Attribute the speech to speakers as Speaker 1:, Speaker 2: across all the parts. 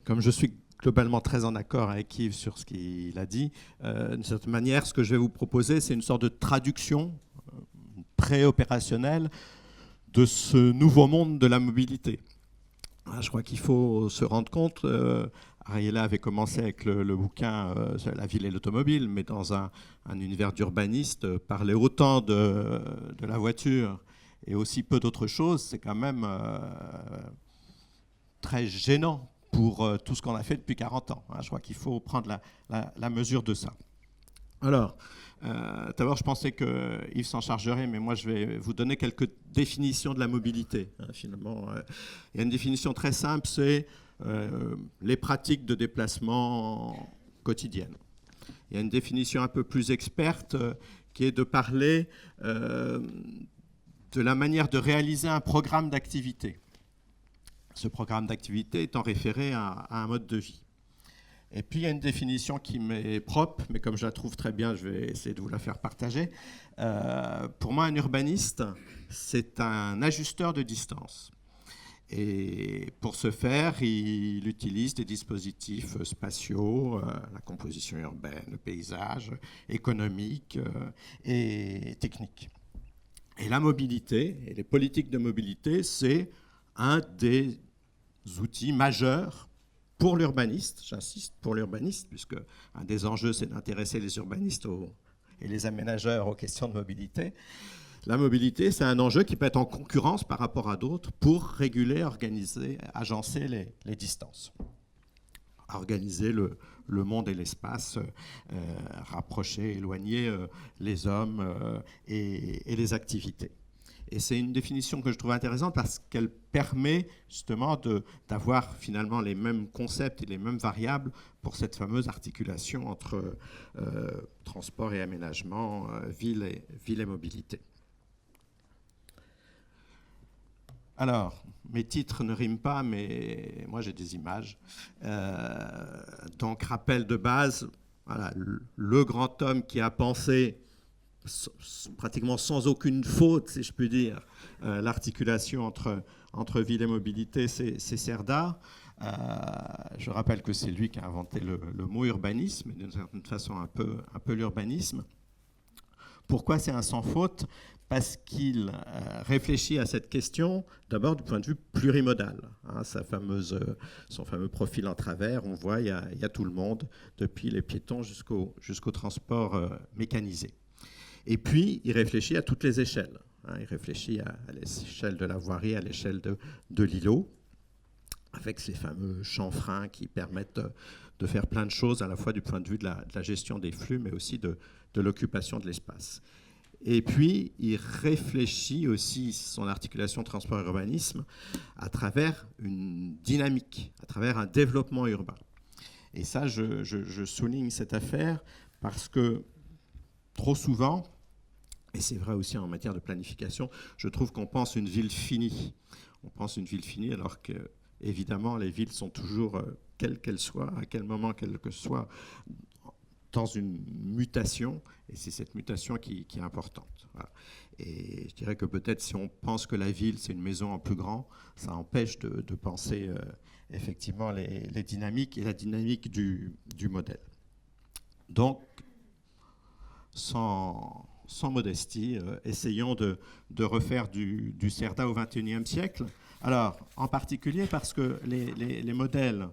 Speaker 1: comme je suis globalement très en accord avec Yves sur ce qu'il a dit, d'une certaine manière, ce que je vais vous proposer, c'est une sorte de traduction préopérationnelle de ce nouveau monde de la mobilité. Je crois qu'il faut se rendre compte, Ariella avait commencé avec le bouquin La ville et l'automobile, mais dans un univers d'urbaniste, parler autant de la voiture et aussi peu d'autres choses, c'est quand même très gênant pour tout ce qu'on a fait depuis 40 ans. Je crois qu'il faut prendre la mesure de ça. Alors, d'abord, je pensais que Yves s'en chargerait, mais moi, je vais vous donner quelques définitions de la mobilité. Finalement, il y a une définition très simple, c'est les pratiques de déplacement quotidiennes. Il y a une définition un peu plus experte qui est de parler de la manière de réaliser un programme d'activité. Ce programme d'activité étant référé à un mode de vie. Et puis, il y a une définition qui m'est propre, mais comme je la trouve très bien, je vais essayer de vous la faire partager. Pour moi, un urbaniste, c'est un ajusteur de distance. Et pour ce faire, il utilise des dispositifs spatiaux, la composition urbaine, le paysage, économique et technique. Et la mobilité, et les politiques de mobilité, c'est un des outils majeurs pour l'urbaniste, j'insiste, pour l'urbaniste, puisque un des enjeux, c'est d'intéresser les urbanistes et les aménageurs aux questions de mobilité. La mobilité, c'est un enjeu qui peut être en concurrence par rapport à d'autres pour réguler, organiser, agencer les distances, organiser le monde et l'espace, rapprocher, éloigner les hommes et les activités. Et c'est une définition que je trouve intéressante parce qu'elle permet justement d'avoir finalement les mêmes concepts et les mêmes variables pour cette fameuse articulation entre transport et aménagement, ville et mobilité. Alors, mes titres ne riment pas, mais moi j'ai des images. Donc, rappel de base, voilà, le grand homme qui a pensé pratiquement sans aucune faute, si je puis dire, l'articulation entre ville et mobilité, c'est Cerda. Je rappelle que c'est lui qui a inventé le mot urbanisme, et d'une certaine façon un peu l'urbanisme. Pourquoi c'est un sans faute ? Parce qu'il réfléchit à cette question d'abord du point de vue plurimodal. Son fameux profil en travers, on voit, il y a tout le monde, depuis les piétons jusqu'au transport mécanisé. Et puis, il réfléchit à toutes les échelles. Il réfléchit à l'échelle de la voirie, à l'échelle de l'îlot, avec ces fameux chanfreins qui permettent de faire plein de choses, à la fois du point de vue de la gestion des flux, mais aussi de l'occupation de l'espace. Et puis, il réfléchit aussi son articulation transport-urbanisme à travers une dynamique, à travers un développement urbain. Et ça, je souligne cette affaire parce que trop souvent, et c'est vrai aussi en matière de planification, je trouve qu'on pense une ville finie. On pense une ville finie alors que, évidemment, les villes sont toujours, quelles qu'elles soient, à quel moment qu'elles soient, dans une mutation, et c'est cette mutation qui est importante. Voilà. Et je dirais que peut-être si on pense que la ville, c'est une maison en plus grand, ça empêche de penser effectivement les dynamiques et la dynamique du modèle. Donc, sans modestie, essayons de refaire du Cerda au XXIe siècle. Alors, en particulier parce que les modèles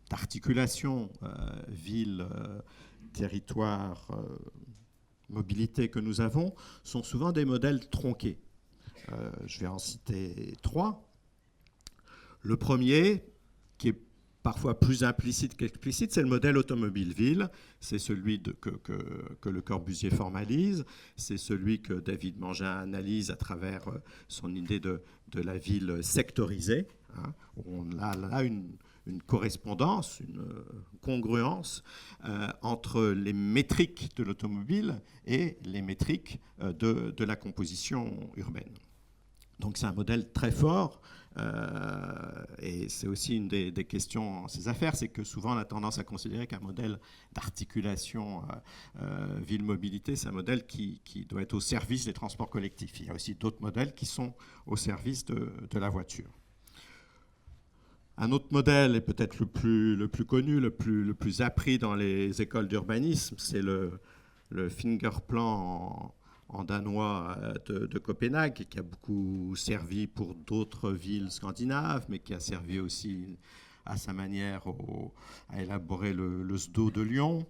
Speaker 1: d'articulation ville, territoire, mobilité que nous avons sont souvent des modèles tronqués. Je vais en citer 3. Le premier, qui est parfois plus implicite qu'explicite, c'est le modèle automobile-ville. C'est celui que Le Corbusier formalise, c'est celui que David Mangin analyse à travers son idée de la ville sectorisée. On a là une correspondance, une congruence entre les métriques de l'automobile et les métriques de la composition urbaine. Donc c'est un modèle très fort. Et c'est aussi une des questions en ces affaires, c'est que souvent on a tendance à considérer qu'un modèle d'articulation ville-mobilité, c'est un modèle qui doit être au service des transports collectifs. Il y a aussi d'autres modèles qui sont au service de la voiture. Un autre modèle, et peut-être le plus connu, le plus appris dans les écoles d'urbanisme, c'est le Fingerplan en danois de Copenhague, qui a beaucoup servi pour d'autres villes scandinaves, mais qui a servi aussi à sa manière à élaborer le SDO de Lyon,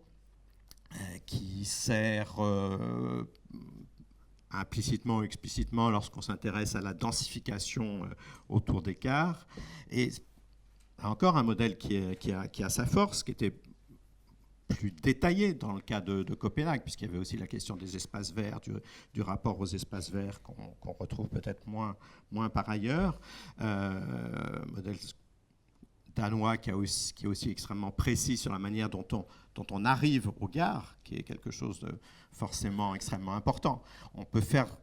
Speaker 1: qui sert implicitement ou explicitement lorsqu'on s'intéresse à la densification autour des gares. Et encore un modèle qui a sa force, qui était plus détaillé dans le cas de Copenhague, puisqu'il y avait aussi la question des espaces verts, du rapport aux espaces verts qu'on retrouve peut-être moins par ailleurs. Modèle danois qui est aussi extrêmement précis sur la manière dont on arrive aux gares, qui est quelque chose de forcément extrêmement important. On peut faire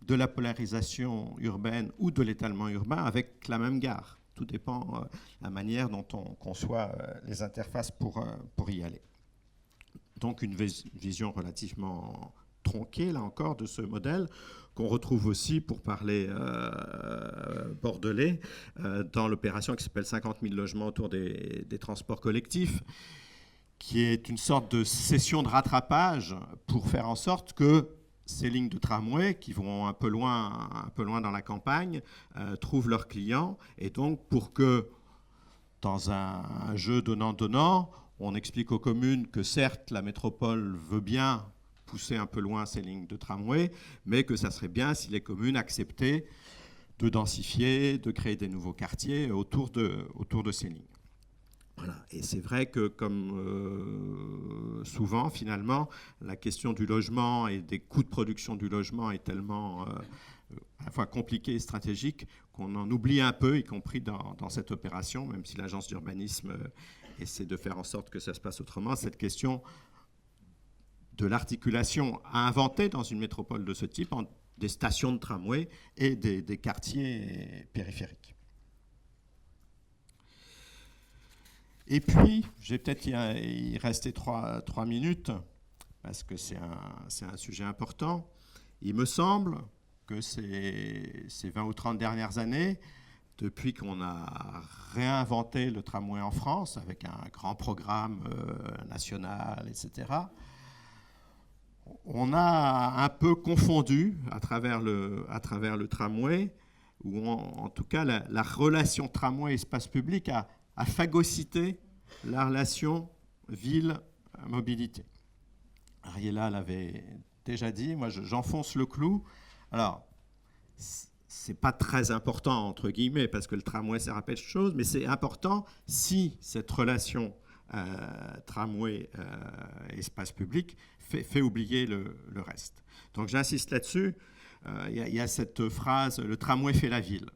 Speaker 1: de la polarisation urbaine ou de l'étalement urbain avec la même gare. Tout dépend de la manière dont on conçoit les interfaces pour y aller. Donc une vision relativement tronquée, là encore, de ce modèle, qu'on retrouve aussi, pour parler bordelais, dans l'opération qui s'appelle 50 000 logements autour des transports collectifs, qui est une sorte de session de rattrapage pour faire en sorte que ces lignes de tramway qui vont un peu loin dans la campagne trouvent leurs clients. Et donc, pour que, dans un jeu donnant-donnant, on explique aux communes que certes, la métropole veut bien pousser un peu loin ces lignes de tramway, mais que ça serait bien si les communes acceptaient de densifier, de créer des nouveaux quartiers autour de ces lignes. Voilà. Et c'est vrai que, comme souvent, finalement, la question du logement et des coûts de production du logement est tellement à la fois compliquée et stratégique qu'on en oublie un peu, y compris dans cette opération, même si l'agence d'urbanisme essaie de faire en sorte que ça se passe autrement. Cette question de l'articulation à inventer dans une métropole de ce type entre des stations de tramway et des quartiers périphériques. Et puis, je vais peut-être y rester 3 minutes, parce que c'est un sujet important. Il me semble que ces 20 ou 30 dernières années, depuis qu'on a réinventé le tramway en France, avec un grand programme national, etc., on a un peu confondu à travers le tramway, ou en tout cas la relation tramway-espace public a phagocyté la relation ville-mobilité. Ariella l'avait déjà dit, moi j'enfonce le clou. Alors, c'est pas très important, entre guillemets, parce que le tramway, ça rappelle chose, mais c'est important si cette relation tramway-espace public fait oublier le reste. Donc j'insiste là-dessus. Il y a cette phrase, le tramway fait la ville.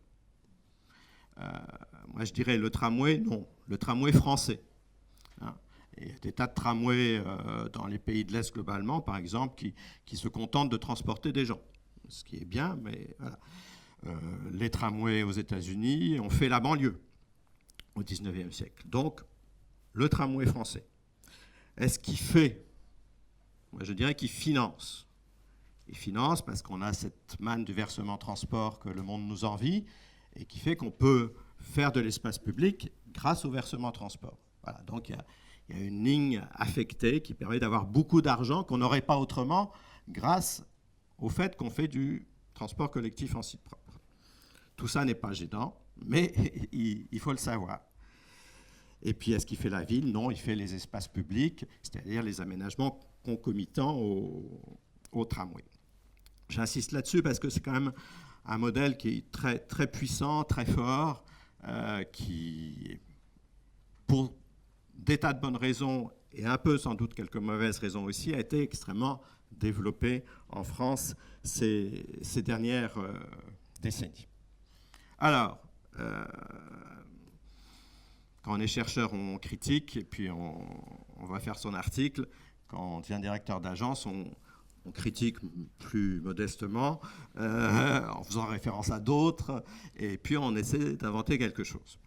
Speaker 1: Moi, je dirais le tramway, non. Le tramway français. Hein. Il y a des tas de tramways dans les pays de l'Est globalement, par exemple, qui se contentent de transporter des gens. Ce qui est bien, mais voilà. Les tramways aux États-Unis ont fait la banlieue au XIXe siècle. Donc, le tramway français. Est-ce qu'il fait? Moi, je dirais qu'il finance. Il finance parce qu'on a cette manne du versement transport que le monde nous envie, et qui fait qu'on peut faire de l'espace public grâce au versement transport. Voilà, donc il y a une ligne affectée qui permet d'avoir beaucoup d'argent qu'on n'aurait pas autrement grâce au fait qu'on fait du transport collectif en site propre. Tout ça n'est pas gênant, mais il faut le savoir. Et puis, est-ce qu'il fait la ville? Non, il fait les espaces publics, c'est-à-dire les aménagements concomitants au tramway. J'insiste là-dessus parce que c'est quand même un modèle qui est très, très puissant, très fort, qui, pour des tas de bonnes raisons, et un peu sans doute quelques mauvaises raisons aussi, a été extrêmement développé en France ces dernières décennies. Alors, quand on est chercheur, on critique, et puis on va faire son article. Quand on devient directeur d'agence, on critique plus modestement, en faisant référence à d'autres, et puis on essaie d'inventer quelque chose.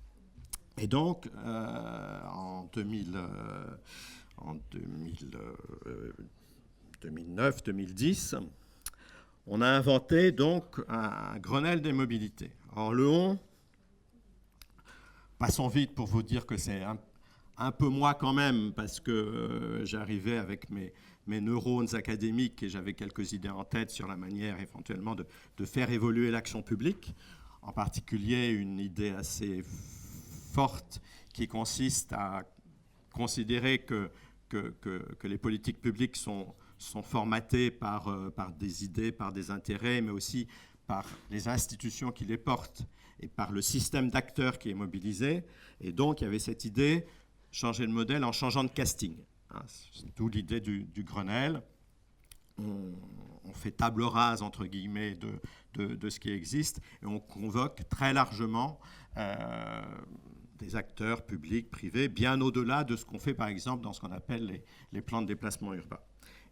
Speaker 1: Et donc, en 2009-2010, on a inventé donc un Grenelle des mobilités. Alors le Passons vite pour vous dire que c'est un peu moi quand même, parce que j'arrivais avec mes neurones académiques et j'avais quelques idées en tête sur la manière éventuellement de faire évoluer l'action publique, en particulier une idée assez forte qui consiste à considérer que les politiques publiques sont formatées par des idées, par des intérêts, mais aussi par les institutions qui les portent et par le système d'acteurs qui est mobilisé. Et donc, il y avait cette idée, changer le modèle en changeant de casting. C'est d'où l'idée du Grenelle. On fait table rase, entre guillemets, de ce qui existe et on convoque très largement des acteurs publics, privés, bien au-delà de ce qu'on fait, par exemple, dans ce qu'on appelle les plans de déplacement urbain.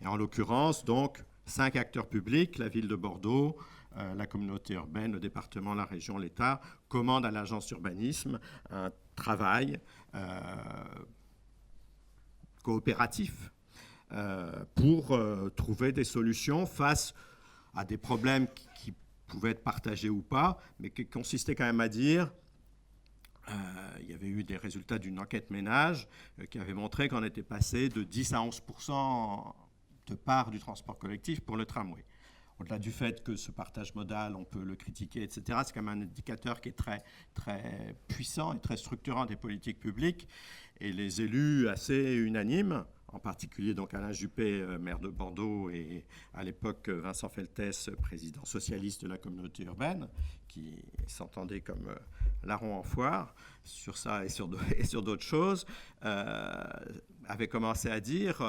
Speaker 1: Et en l'occurrence, donc, 5 acteurs publics, la ville de Bordeaux, la communauté urbaine, le département, la région, l'État, commandent à l'agence d'urbanisme un travail coopératif pour trouver des solutions face à des problèmes qui pouvaient être partagés ou pas, mais qui consistaient quand même à dire il y avait eu des résultats d'une enquête ménage qui avait montré qu'on était passé de 10 à 11% de part du transport collectif pour le tramway. Au-delà du fait que ce partage modal, on peut le critiquer, etc., c'est quand même un indicateur qui est très, très puissant et très structurant des politiques publiques. Et les élus assez unanimes, en particulier donc Alain Juppé, maire de Bordeaux, et à l'époque Vincent Feltès, président socialiste de la communauté urbaine, qui s'entendait comme larron en foire sur ça et sur d'autres choses, avait commencé à dire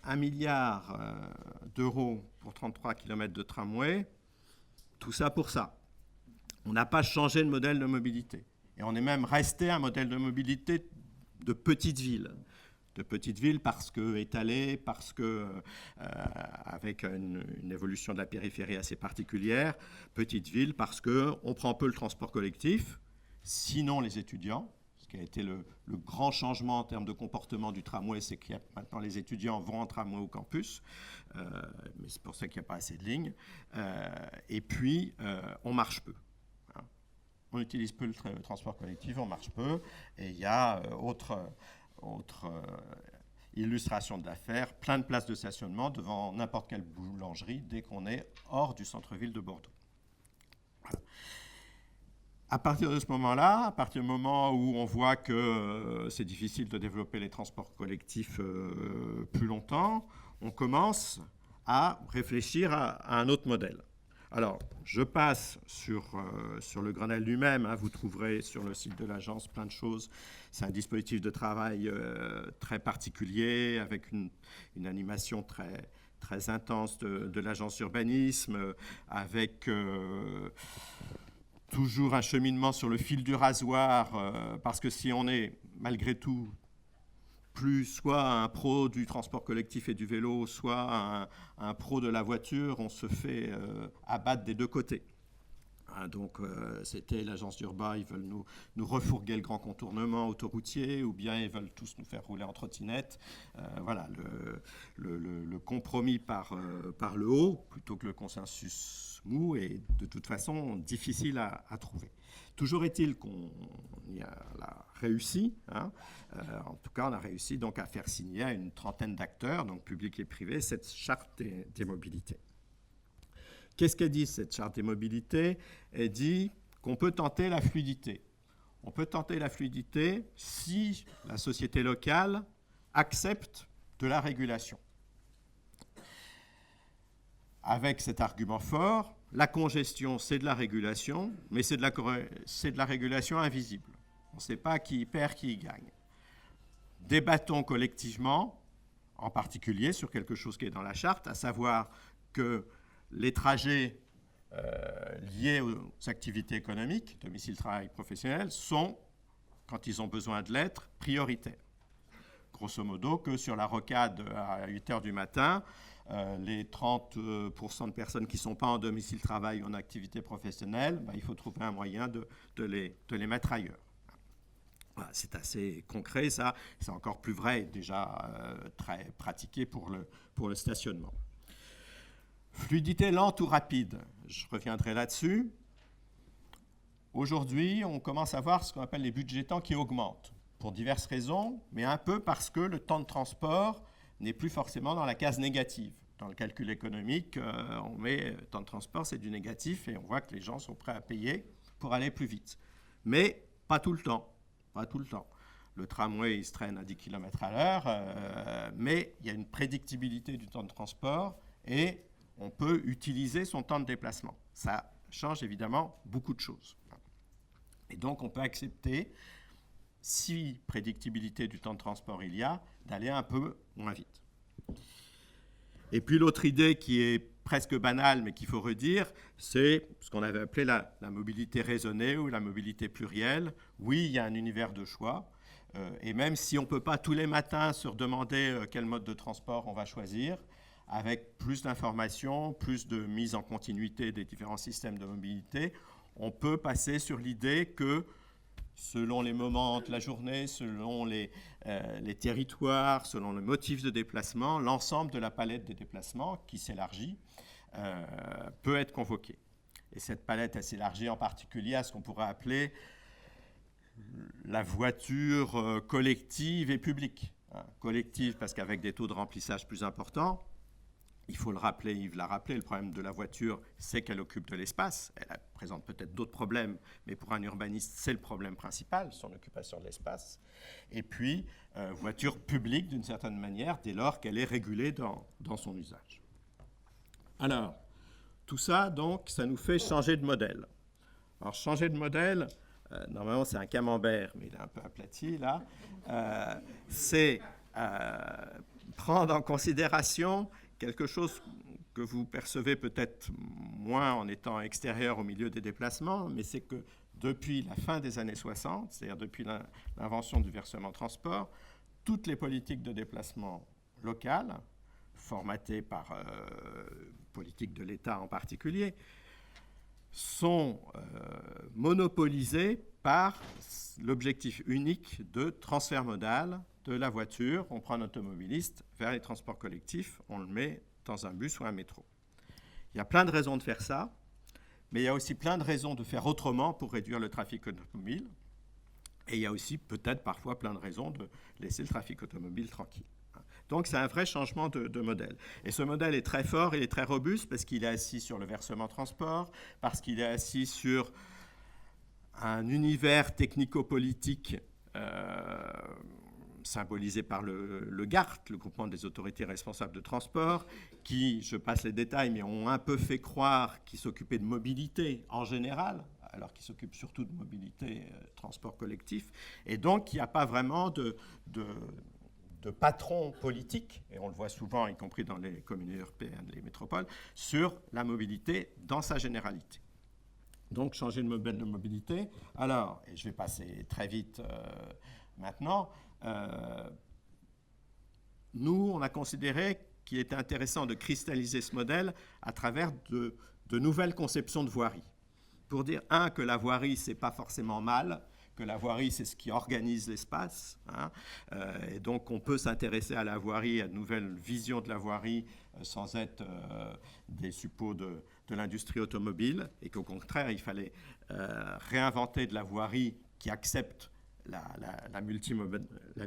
Speaker 1: 1 milliard d'euros pour 33 km de tramway, tout ça pour ça. On n'a pas changé de modèle de mobilité. Et on est même resté un modèle de mobilité de petite ville. De petite ville parce que étalée, parce que avec une évolution de la périphérie assez particulière. Petite ville parce qu'on prend peu le transport collectif, sinon les étudiants. Ce qui a été le grand changement en termes de comportement du tramway, c'est que maintenant les étudiants vont en tramway au campus, mais c'est pour ça qu'il n'y a pas assez de lignes. Et puis, on marche peu. On utilise peu le transport collectif, on marche peu. Et il y a autre illustration de l'affaire, plein de places de stationnement devant n'importe quelle boulangerie dès qu'on est hors du centre-ville de Bordeaux. Voilà. À partir de ce moment-là, à partir du moment où on voit que c'est difficile de développer les transports collectifs plus longtemps, on commence à réfléchir à un autre modèle. Alors, je passe sur le Grenelle lui-même. Vous trouverez sur le site de l'agence plein de choses. C'est un dispositif de travail très particulier, avec une animation très, très intense de l'agence urbanisme, avec toujours un cheminement sur le fil du rasoir, parce que si on est, malgré tout, plus soit un pro du transport collectif et du vélo, soit un pro de la voiture, on se fait abattre des deux côtés. Donc c'était l'agence d'Urba, ils veulent nous refourguer le grand contournement autoroutier, ou bien ils veulent tous nous faire rouler en trottinette. Voilà, le compromis par le haut, plutôt que le consensus mou, est de toute façon difficile à trouver. Toujours est-il qu'on y a réussi, en tout cas on a réussi donc à faire signer à une trentaine d'acteurs, donc publics et privés, cette charte des mobilités. Qu'est-ce qu'elle dit, cette charte des mobilités? Elle dit qu'on peut tenter la fluidité. On peut tenter la fluidité si la société locale accepte de la régulation. Avec cet argument fort, la congestion, c'est de la régulation, mais c'est de la régulation invisible. On ne sait pas qui perd, qui gagne. Débattons collectivement, en particulier sur quelque chose qui est dans la charte, à savoir que les trajets liés aux activités économiques, domicile, travail, professionnel, sont, quand ils ont besoin de l'être, prioritaires. Grosso modo, que sur la rocade à 8 h du matin, les 30% de personnes qui ne sont pas en domicile travail ou en activité professionnelle, il faut trouver un moyen de les mettre ailleurs. Voilà, c'est assez concret, ça. C'est encore plus vrai, déjà très pratiqué pour le stationnement. Fluidité lente ou rapide, je reviendrai là-dessus. Aujourd'hui, on commence à voir ce qu'on appelle les budgétants qui augmentent, pour diverses raisons, mais un peu parce que le temps de transport n'est plus forcément dans la case négative. Dans le calcul économique, on met temps de transport, c'est du négatif, et on voit que les gens sont prêts à payer pour aller plus vite. Mais pas tout le temps. Pas tout le temps. Le tramway, il se traîne à 10 km à l'heure, mais il y a une prédictibilité du temps de transport et on peut utiliser son temps de déplacement. Ça change évidemment beaucoup de choses. Et donc, on peut accepter, si prédictibilité du temps de transport il y a, d'aller un peu moins vite. Et puis l'autre idée qui est presque banale, mais qu'il faut redire, c'est ce qu'on avait appelé la mobilité raisonnée ou la mobilité plurielle. Oui, il y a un univers de choix. Et même si on ne peut pas tous les matins se demander quel mode de transport on va choisir, avec plus d'informations, plus de mise en continuité des différents systèmes de mobilité, on peut passer sur l'idée que selon les moments de la journée, selon les territoires, selon le motif de déplacement, l'ensemble de la palette des déplacements qui s'élargit peut être convoquée. Et cette palette s'élargit en particulier à ce qu'on pourrait appeler la voiture collective et publique. Collective parce qu'avec des taux de remplissage plus importants, il faut le rappeler, Yves l'a rappelé, le problème de la voiture, c'est qu'elle occupe de l'espace. Elle présente peut-être d'autres problèmes, mais pour un urbaniste, c'est le problème principal, son occupation de l'espace. Et puis, voiture publique d'une certaine manière, dès lors qu'elle est régulée dans son usage. Alors, tout ça, donc, ça nous fait changer de modèle. Alors, changer de modèle, normalement, c'est un camembert, mais il est un peu aplati, là. C'est prendre en considération quelque chose que vous percevez peut-être moins en étant extérieur au milieu des déplacements, mais c'est que depuis la fin des années 60, c'est-à-dire depuis l'invention du versement transport, toutes les politiques de déplacement locales, formatées par politique de l'État en particulier, sont monopolisées par l'objectif unique de transfert modal de la voiture. On prend un automobiliste vers les transports collectifs, on le met dans un bus ou un métro. Il y a plein de raisons de faire ça, mais il y a aussi plein de raisons de faire autrement pour réduire le trafic automobile. Et il y a aussi peut-être parfois plein de raisons de laisser le trafic automobile tranquille. Donc c'est un vrai changement de modèle. Et ce modèle est très fort, il est très robuste parce qu'il est assis sur le versement transport, parce qu'il est assis sur un univers technico-politique symbolisé par le GART, le groupement des autorités responsables de transport, qui, je passe les détails, mais ont un peu fait croire qu'ils s'occupaient de mobilité en général, alors qu'ils s'occupent surtout de mobilité transport collectif. Et donc, il n'y a pas vraiment de patron politique, et on le voit souvent, y compris dans les communautés européennes, les métropoles, sur la mobilité dans sa généralité. Donc, changer de modèle de mobilité. Alors, et je vais passer très vite maintenant, nous, on a considéré qu'il était intéressant de cristalliser ce modèle à travers de nouvelles conceptions de voirie. Pour dire, que la voirie, ce n'est pas forcément mal, que la voirie, c'est ce qui organise l'espace. Et donc, on peut s'intéresser à la voirie, à de nouvelles visions de la voirie, sans être des suppôts de l'industrie automobile, et qu'au contraire, il fallait réinventer de la voirie qui accepte la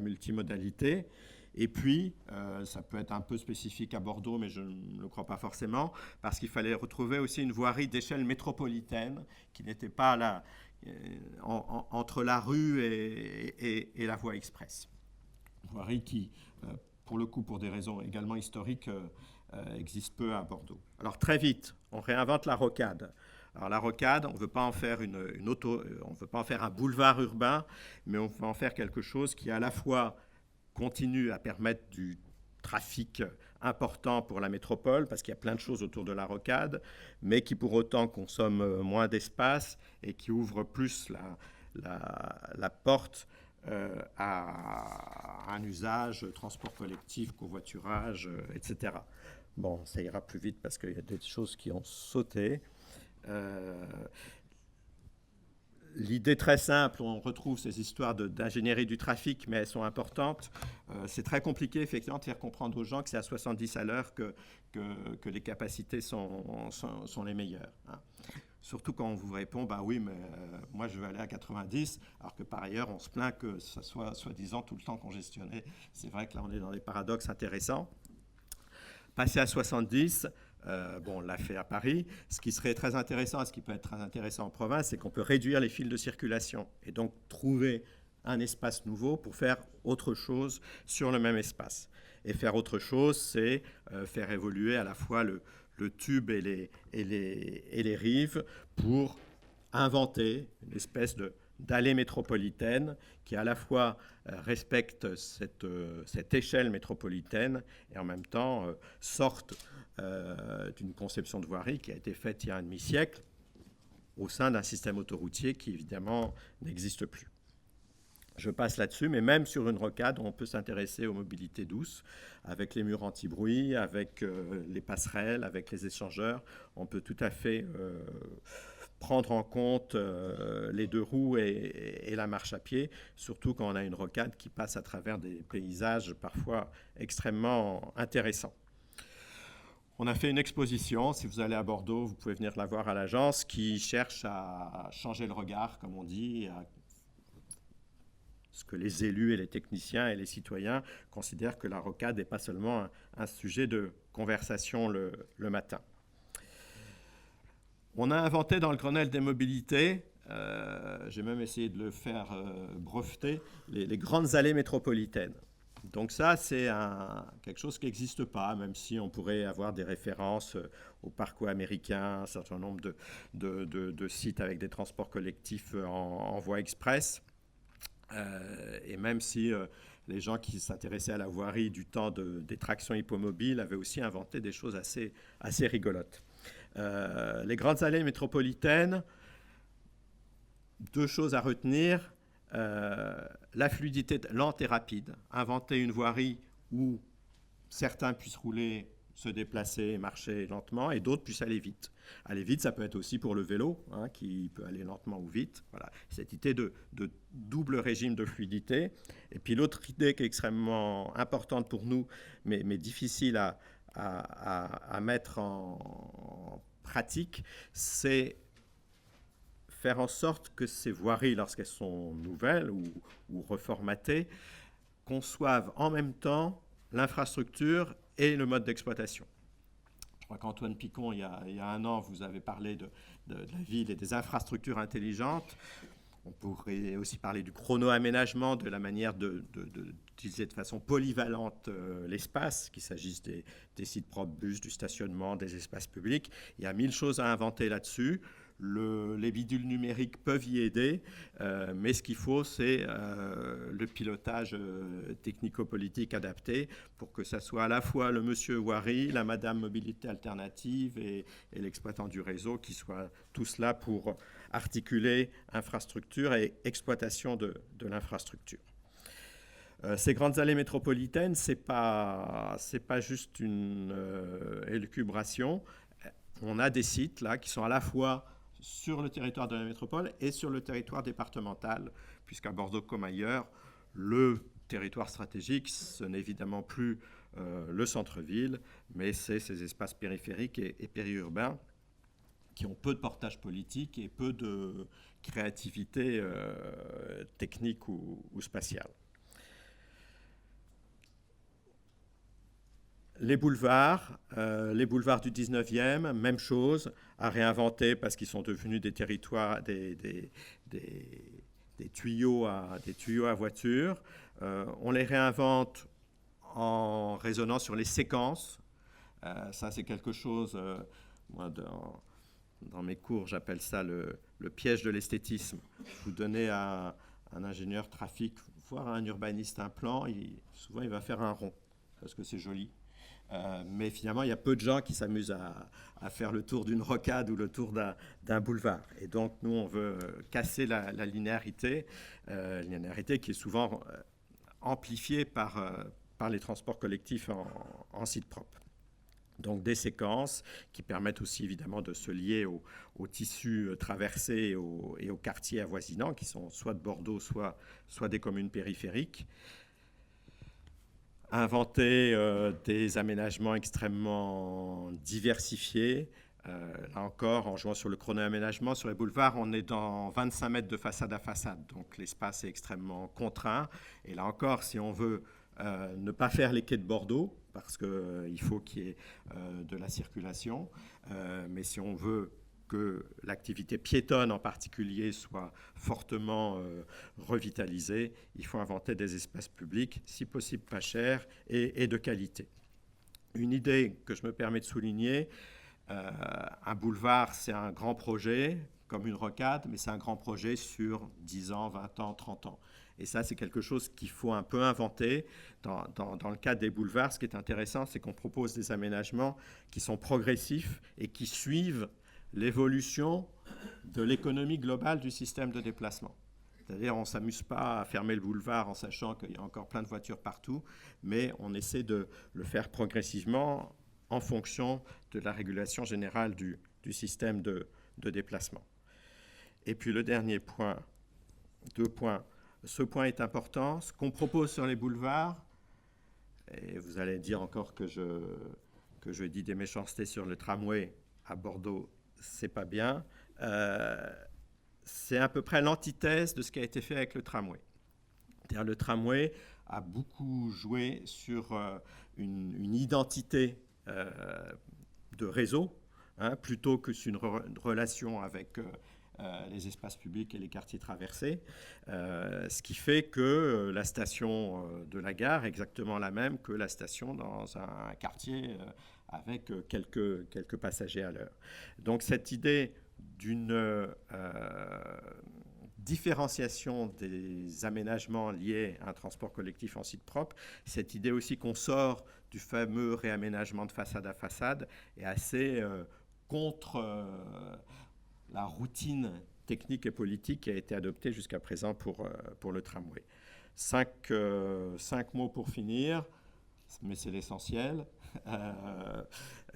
Speaker 1: multimodalité. Et puis, ça peut être un peu spécifique à Bordeaux, mais je ne le crois pas forcément, parce qu'il fallait retrouver aussi une voirie d'échelle métropolitaine qui n'était pas là, entre la rue et la voie express. Une voirie qui, pour le coup, pour des raisons également historiques, existe peu à Bordeaux. Alors très vite, on réinvente la rocade. Alors la rocade, on ne veut pas en faire on ne veut pas en faire un boulevard urbain, mais on veut en faire quelque chose qui à la fois continue à permettre du trafic important pour la métropole, parce qu'il y a plein de choses autour de la rocade, mais qui pour autant consomme moins d'espace et qui ouvre plus la porte à un usage transport collectif, covoiturage, etc. Bon, ça ira plus vite parce qu'il y a des choses qui ont sauté. L'idée très simple, on retrouve ces histoires d'ingénierie du trafic, mais elles sont importantes. C'est très compliqué, effectivement, de faire comprendre aux gens que c'est à 70 à l'heure que les capacités sont les meilleures. Surtout quand on vous répond, bah oui, mais moi je veux aller à 90, alors que par ailleurs on se plaint que ça soit soi-disant tout le temps congestionné. C'est vrai que là on est dans des paradoxes intéressants. Passer à 70, bon, on l'a fait à Paris. Ce qui serait très intéressant, et ce qui peut être très intéressant en province, c'est qu'on peut réduire les fils de circulation et donc trouver un espace nouveau pour faire autre chose sur le même espace. Et faire autre chose, c'est faire évoluer à la fois le tube et les rives pour inventer une espèce d'allée métropolitaine qui à la fois respecte cette échelle métropolitaine et en même temps sorte d'une conception de voirie qui a été faite il y a un demi-siècle au sein d'un système autoroutier qui évidemment n'existe plus. Je passe là-dessus, mais même sur une rocade, on peut s'intéresser aux mobilités douces, avec les murs anti-bruit, avec les passerelles, avec les échangeurs. On peut tout à fait prendre en compte les deux roues et la marche à pied, surtout quand on a une rocade qui passe à travers des paysages parfois extrêmement intéressants. On a fait une exposition, si vous allez à Bordeaux, vous pouvez venir la voir à l'agence, qui cherche à changer le regard, comme on dit, à ce que les élus et les techniciens et les citoyens considèrent que la rocade n'est pas seulement un sujet de conversation le matin. On a inventé dans le Grenelle des mobilités, j'ai même essayé de le faire breveter, les grandes allées métropolitaines. Donc ça, c'est quelque chose qui n'existe pas, même si on pourrait avoir des références au parcours américain, un certain nombre de sites avec des transports collectifs en voie express. Et même si les gens qui s'intéressaient à la voirie du temps des tractions hippomobiles avaient aussi inventé des choses assez rigolotes. Les grandes allées métropolitaines, deux choses à retenir. La fluidité lente et rapide. Inventer une voirie où certains puissent rouler, se déplacer, marcher lentement, et d'autres puissent aller vite. Aller vite, ça peut être aussi pour le vélo, hein, qui peut aller lentement ou vite. Voilà, cette idée de double régime de fluidité. Et puis l'autre idée qui est extrêmement importante pour nous, mais difficile à mettre en pratique, c'est faire en sorte que ces voiries, lorsqu'elles sont nouvelles ou reformatées, conçoivent en même temps l'infrastructure et le mode d'exploitation. Je crois qu'Antoine Picon, il y a un an, vous avez parlé de la ville et des infrastructures intelligentes. On pourrait aussi parler du chrono-aménagement, de la manière d'utiliser de façon polyvalente l'espace, qu'il s'agisse des sites propres bus, du stationnement, des espaces publics. Il y a 1000 choses à inventer là-dessus. Les bidules numériques peuvent y aider, mais ce qu'il faut, c'est le pilotage technico-politique adapté pour que ça soit à la fois le monsieur voirie, la madame mobilité alternative et l'exploitant du réseau qui soient tous là pour articuler infrastructure et exploitation de l'infrastructure. Ces grandes allées métropolitaines, c'est pas juste une élucubration. On a des sites là qui sont à la fois sur le territoire de la métropole et sur le territoire départemental, puisqu'à Bordeaux comme ailleurs, le territoire stratégique, ce n'est évidemment plus le centre-ville, mais c'est ces espaces périphériques et périurbains qui ont peu de portage politique et peu de créativité technique ou spatiale. Les boulevards du 19e, même chose, à réinventer parce qu'ils sont devenus des territoires, des tuyaux à voiture. On les réinvente en raisonnant sur les séquences. Ça, c'est quelque chose, moi, dans mes cours, j'appelle ça le piège de l'esthétisme. Vous donnez à un ingénieur trafic, voire à un urbaniste, un plan, souvent il va faire un rond, parce que c'est joli. Mais finalement, il y a peu de gens qui s'amusent à faire le tour d'une rocade ou le tour d'un boulevard. Et donc, nous, on veut casser la linéarité qui est souvent amplifiée par les transports collectifs en site propre. Donc, des séquences qui permettent aussi, évidemment, de se lier au tissu traversé et aux quartiers avoisinants, qui sont soit de Bordeaux, soit des communes périphériques. Inventer des aménagements extrêmement diversifiés Là encore, en jouant sur le chrono-aménagement, sur les boulevards, on est dans 25 mètres de façade à façade. Donc l'espace est extrêmement contraint. Et là encore, si on veut ne pas faire les quais de Bordeaux, parce qu'il faut qu'il y ait de la circulation, mais si on veut que l'activité piétonne en particulier soit fortement revitalisée, il faut inventer des espaces publics, si possible pas chers et de qualité. Une idée que je me permets de souligner, un boulevard, c'est un grand projet, comme une rocade, mais c'est un grand projet sur 10 ans, 20 ans, 30 ans. Et ça, c'est quelque chose qu'il faut un peu inventer. Dans le cadre des boulevards, ce qui est intéressant, c'est qu'on propose des aménagements qui sont progressifs et qui suivent l'évolution de l'économie globale du système de déplacement. C'est-à-dire, on ne s'amuse pas à fermer le boulevard en sachant qu'il y a encore plein de voitures partout, mais on essaie de le faire progressivement en fonction de la régulation générale du système de déplacement. Et puis le dernier point, 2 points. Ce point est important. Ce qu'on propose sur les boulevards, et vous allez dire encore que je dis des méchancetés sur le tramway à Bordeaux, c'est pas bien. C'est à peu près l'antithèse de ce qui a été fait avec le tramway. C'est-à-dire le tramway a beaucoup joué sur une identité de réseau, plutôt que sur une relation avec les espaces publics et les quartiers traversés, ce qui fait que la station de la gare est exactement la même que la station dans un quartier avec quelques passagers à l'heure. Donc cette idée d'une différenciation des aménagements liés à un transport collectif en site propre, cette idée aussi qu'on sort du fameux réaménagement de façade à façade est assez contre la routine technique et politique qui a été adoptée jusqu'à présent pour le tramway. 5 mots pour finir, mais c'est l'essentiel.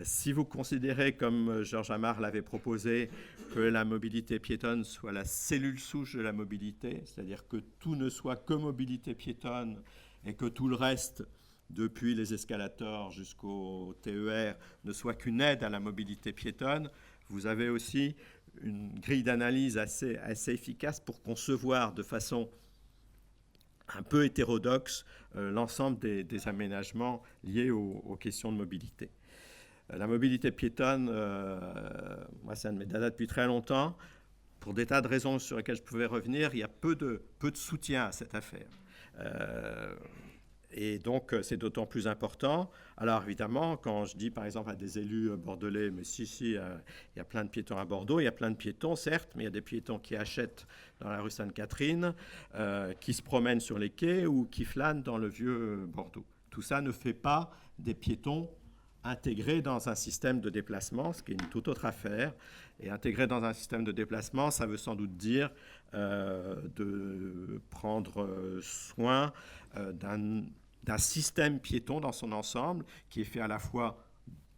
Speaker 1: Si vous considérez, comme Georges Amar l'avait proposé, que la mobilité piétonne soit la cellule souche de la mobilité, c'est-à-dire que tout ne soit que mobilité piétonne et que tout le reste, depuis les escalators jusqu'au TER, ne soit qu'une aide à la mobilité piétonne, vous avez aussi une grille d'analyse assez efficace pour concevoir de façon un peu hétérodoxe l'ensemble des aménagements liés aux questions de mobilité. La mobilité piétonne, moi c'est un de mes dadas depuis très longtemps. Pour des tas de raisons sur lesquelles je pouvais revenir, il y a peu de soutien à cette affaire. Et donc, c'est d'autant plus important. Alors, évidemment, quand je dis, par exemple, à des élus bordelais, mais si, il y a plein de piétons à Bordeaux, il y a plein de piétons, certes, mais il y a des piétons qui achètent dans la rue Sainte-Catherine, qui se promènent sur les quais ou qui flânent dans le vieux Bordeaux. Tout ça ne fait pas des piétons intégrés dans un système de déplacement, ce qui est une toute autre affaire. Et intégrer dans un système de déplacement, ça veut sans doute dire de prendre soin d'un système piéton dans son ensemble, qui est fait à la fois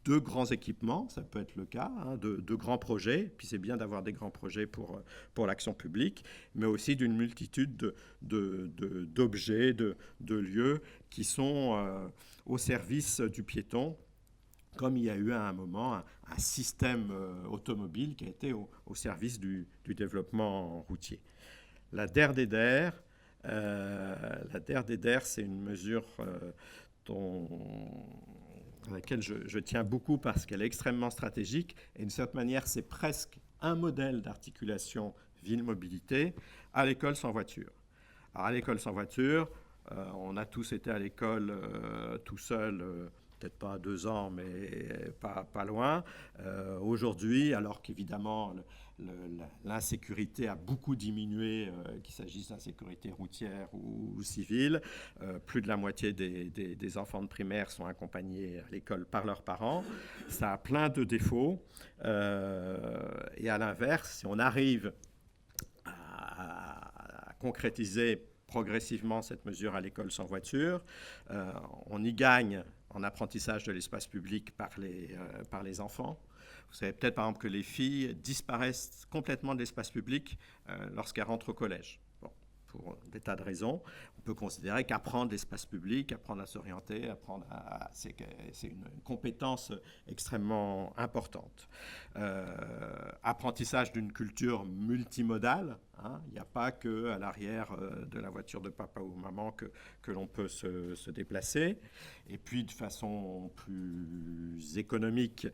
Speaker 1: de grands équipements, ça peut être le cas, de grands projets, puis c'est bien d'avoir des grands projets pour l'action publique, mais aussi d'une multitude d'objets, de lieux qui sont au service du piéton, comme il y a eu à un moment un système automobile qui a été au service du développement routier. La DER des DER, c'est une mesure à laquelle je tiens beaucoup parce qu'elle est extrêmement stratégique et d'une certaine manière, c'est presque un modèle d'articulation ville-mobilité à l'école sans voiture. Alors à l'école sans voiture, on a tous été à l'école tout seul, peut-être pas à 2 ans, mais pas loin. Aujourd'hui, alors qu'évidemment l'insécurité a beaucoup diminué, qu'il s'agisse d'insécurité routière ou civile, plus de la moitié des enfants de primaire sont accompagnés à l'école par leurs parents. Ça a plein de défauts. Et à l'inverse, si on arrive à concrétiser progressivement cette mesure à l'école sans voiture, on y gagne en apprentissage de l'espace public par les enfants. Vous savez peut-être par exemple que les filles disparaissent complètement de l'espace public lorsqu'elles rentrent au collège. Bon, pour des tas de raisons. On peut considérer qu'apprendre l'espace public, apprendre à s'orienter, c'est une compétence extrêmement importante. Apprentissage d'une culture multimodale. Il n'y a pas qu'à l'arrière de la voiture de papa ou maman que l'on peut se déplacer. Et puis, de façon plus économique,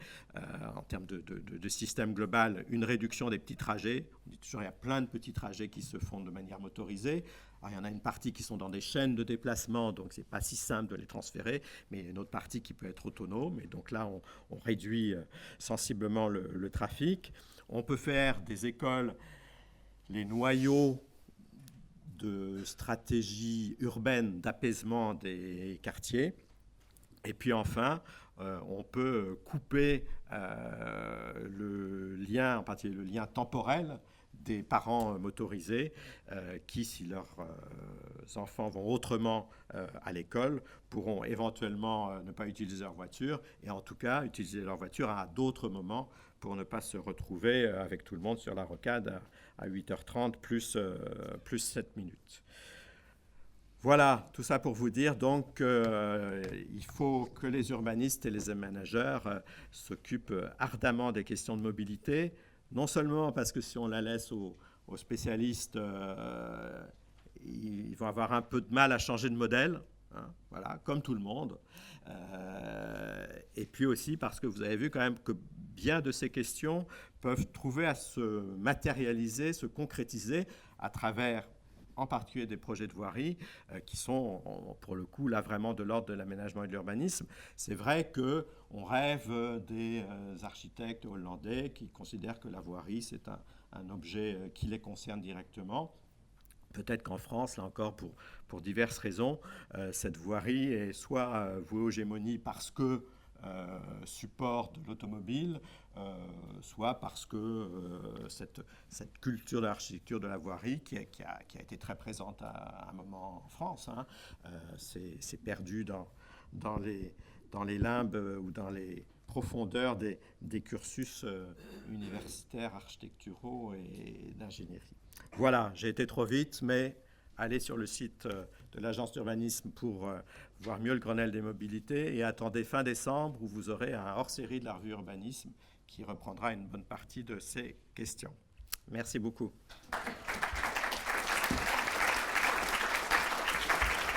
Speaker 1: en termes de système global, une réduction des petits trajets. On dit toujours qu'il y a plein de petits trajets qui se font de manière motorisée. Alors, il y en a une partie qui sont dans des chaînes de déplacement, donc ce n'est pas si simple de les transférer, mais il y a une autre partie qui peut être autonome. Et donc là, on réduit sensiblement le trafic. On peut faire des écoles, les noyaux de stratégie urbaine d'apaisement des quartiers. Et puis enfin, on peut couper le lien, en particulier le lien temporel des parents motorisés qui, si leurs enfants vont autrement à l'école, pourront éventuellement ne pas utiliser leur voiture et en tout cas utiliser leur voiture à d'autres moments pour ne pas se retrouver avec tout le monde sur la rocade à 8h30 plus 7 minutes. Voilà, tout ça pour vous dire donc il faut que les urbanistes et les aménageurs s'occupent ardemment des questions de mobilité, non seulement parce que si on la laisse aux spécialistes, ils vont avoir un peu de mal à changer de modèle, voilà, comme tout le monde. Et puis aussi parce que vous avez vu quand même que bien de ces questions peuvent trouver à se matérialiser, se concrétiser à travers en particulier des projets de voirie qui sont, pour le coup, là vraiment de l'ordre de l'aménagement et de l'urbanisme. C'est vrai qu'on rêve des architectes hollandais qui considèrent que la voirie, c'est un objet qui les concerne directement. Peut-être qu'en France, là encore, pour diverses raisons, cette voirie est soit vouée aux gémonies parce que support de l'automobile, soit parce que cette culture de l'architecture de la voirie qui a été très présente à un moment en France, s'est perdue dans les limbes ou dans les profondeurs des cursus universitaires, architecturaux et d'ingénierie. Voilà, j'ai été trop vite, mais allez sur le site de l'agence d'urbanisme pour voir mieux le Grenelle des mobilités et attendez fin décembre où vous aurez un hors-série de la revue Urbanisme qui reprendra une bonne partie de ces questions. Merci beaucoup.